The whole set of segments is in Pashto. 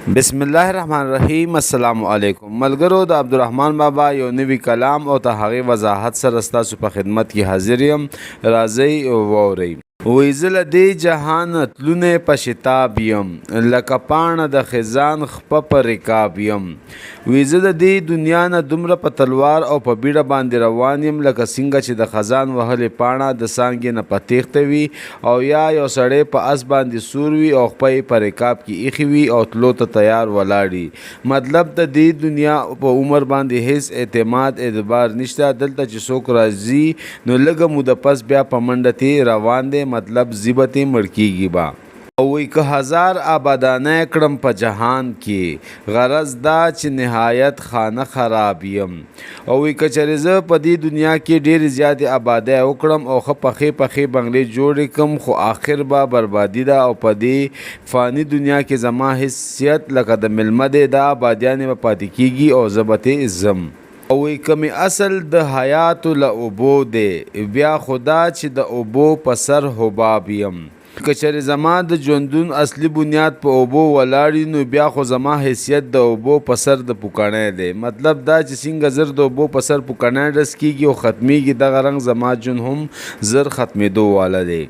بسم الله الرحمن الرحیم. السلام علیکم ملګرو. د عبدالرحمن بابا یو نوی کلام او ته هغې وضاحت سره ستاسو په خدمت کې حاضر یم. راځئ واورئ. وی زه له دې جهان تلونی په شتاب یم، لکه پاڼه د خزان خپه په رکاب یم. وی زه د دې دنیا نه دومره په تلوار او په بیړه باندې روان یم، لکه څنګه چې د خزان وهلې پاڼه د څانګې نه په تیښته وي او یا یو سړی په اس باندې سور وي او خپه یې په رکاب کې ایښي وي او تلو ته تیار ولاړ. مطلب د دې دنیا په عمر باندې هیڅ اعتماد اعتبار نشته. دلته چې څوک راځي نو لږه موده پس بیا په منډه تې روان دی، مطلب زیبتې مړ کیږي با. او وی که هزار آبادانه کړم په جهان کې، غرض دا چې نهایت خانه خراب یم. او وی که چېرې زه په دې دنیا کې ډېرې زیاتې آبادۍ وکړم او ښه پخې بنګلې جوړې کړم، خو آخر به بربادي ده او په دې فاني دنیا کې زما حیثیت لکه د میلمه دی، دا آبادیانې به پاتې کیږي او زه به ترې ځم. او وی کمی اصل د حیات له اوبو دی، بیا خدا چې د اوبو په سر حباب یم. که چېرې زما د ژوندون اصلي بنیاد په اوبو ولاړ نو بیا خو زما حیثیت د اوبو په سر د پوکڼی دی. مطلب دا چې څنګه زر د اوبو په سر پوکڼی ډس کیږي او ختمیږي، دغه رنګ زما ژوند هم زر ختمېدو واله دی.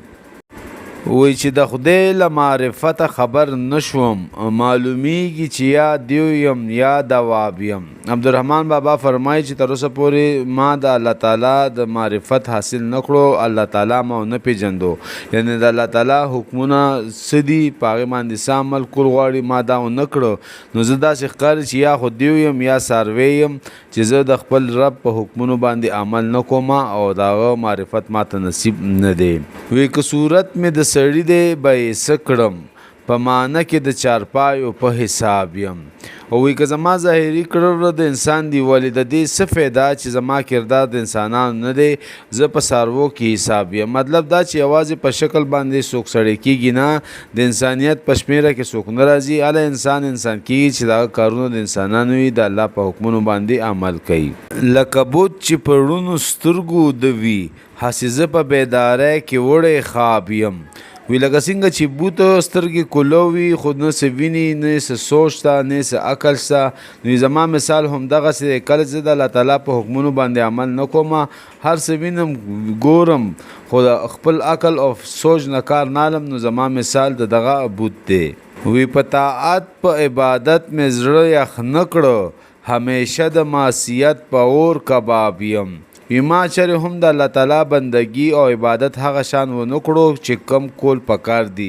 وی چې د خدای له معرفته خبر نشوم، معلومیږي چې یا دیو یم یا دواب یم. عبدالرحمن بابا فرمایي چې تر اوسه پورې ما د الله تعالی د معرفت حاصل نه کړو، الله تعالی ما نه پیژندو. یعنی د الله تعالی حکمونه څه دي په هغې باندې څه عمل کول غواړي ما دا ونه کړو. نو زه داسې ښکاري چې یا خو دیو یم یا څاروی یم چې زه د خپل رب په حکمونو باندې عمل نه کوم او د هغه معرفت ما ته نصیب نه دی. وی که صورت مې د سړي دی به یې څه کړم، په معنی کې د چارپایو په حساب یم. او وی که زما ظاهري کړه د انسان دی، ولې د دې څه فایده چې زما کردار د انسانانو نه دی، زه په څاروو کې حساب یم. مطلب دا چې یوازې په شکل باندې څوک سړی کېږي نه، د انسانیت په شمېره کې څوک نه راځي. هله انسان کېږي چې دغه کارونه د انسانانو وي، د الله په حکمونو باندې عمل کوي. لکه بوت چې په ړونو سترګو د وي، هسې زه په بیدارۍ کې وړی خواب یم. وی لکه څنګه چې بوت سترګې کولو وي خو نه څه ویني، نه څه سوچ شته، نه څه عقل شته. نو زما مثال همدغسې دی. کله چې د الله تعالی په حکمونو باندې عمل نه کوم، هر څه وینم ګورم خو د خپل عقل او سوچ نه کار نه الم، نو زما مثال د دغه بوت دی. وی په طاعت په عبادت مې زړه یخ نه کړه، همیشه د معصیت په اور کباب یم. وی ما چېرې هم د الله تعالی بندگی او عبادت هغه شان ونه کړو چې کم کول پکار دی.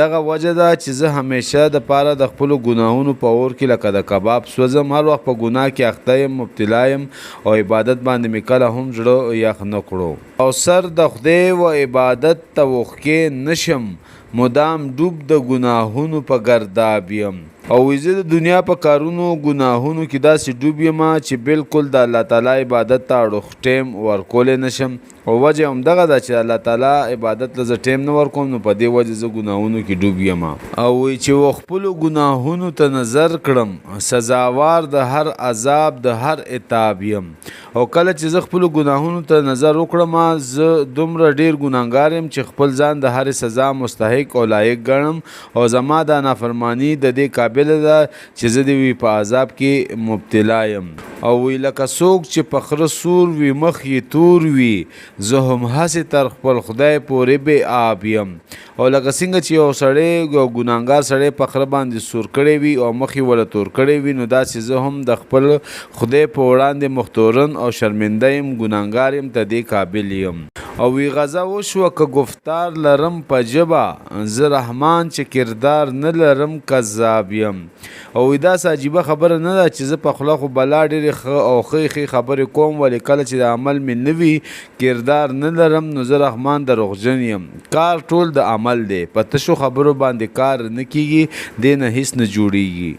دغه وجه ده چې زه همیشه د پاره د خپلو ګناهونو په اور کې لکه د کباب سوځم، هر وخت په ګناه کې اخته یم، مبتلا یم او عبادت باندې مې کله هم زړه یخ نه کړو. او سر د خدای و عبادت ته وښکې نشم، مدام ډوب د ګناهونو په ګرداب یم. او زه د دنیا په کارونو ګناهونو کې داسې ډوب یم چې بالکل د الله تعالی عبادت ته اړوخ ټیم ورکولی نشم. او وجه همدغه ده چې الله تعالی عبادت له زه ټیم نه ورکوم، نو په دې وجه زه ګناهونو کې ډوب یم. او چې و خپلو ګناهونو ته نظر کړم، سزاوار د هر عذاب د هر عتاب یم. او کله چې زه خپلو ګناهونو ته نظر وکړم، زه دومره ډیر ګناهګار یم چې خپل ځان د هرې سزا مستحق او لایق ګڼم. او زما دا نافرمانی د دې قابل ده چې زه د وی په عذاب کې مبتلا یم. او وی لکه څوک چې په خره سور وي مخ یې تور وي، زه هم هسې تر خپل خدای پورې بې آب یم. او لکه څنګه چې یو سړی یو ګناهګار سړی په خره باندې سور کړی وي او مخ یې وله تور کړی وي، نو داسې زه هم د خپل خدای په وړاندې مختورن او شرمنده یم، ګناهګار یم، ته دې قابل یم. او وی غزه وشوه که گفتار لرم په ژبه، زه رحمان چې کردار نه لرم کذاب یم. او وی داسې عجیبه خبره نه ده چې زه په خوله خو بلا ډېرې ښه او ښې خبرې کوم، ولې کله چې د عمل مې نه وي، کردار نه لرم، نو زه رحمان دروغجن یم. کار ټول د عمل دی، په تشو خبرو باندې کار نه کیږي، دې نه هیڅ نه جوړیږي.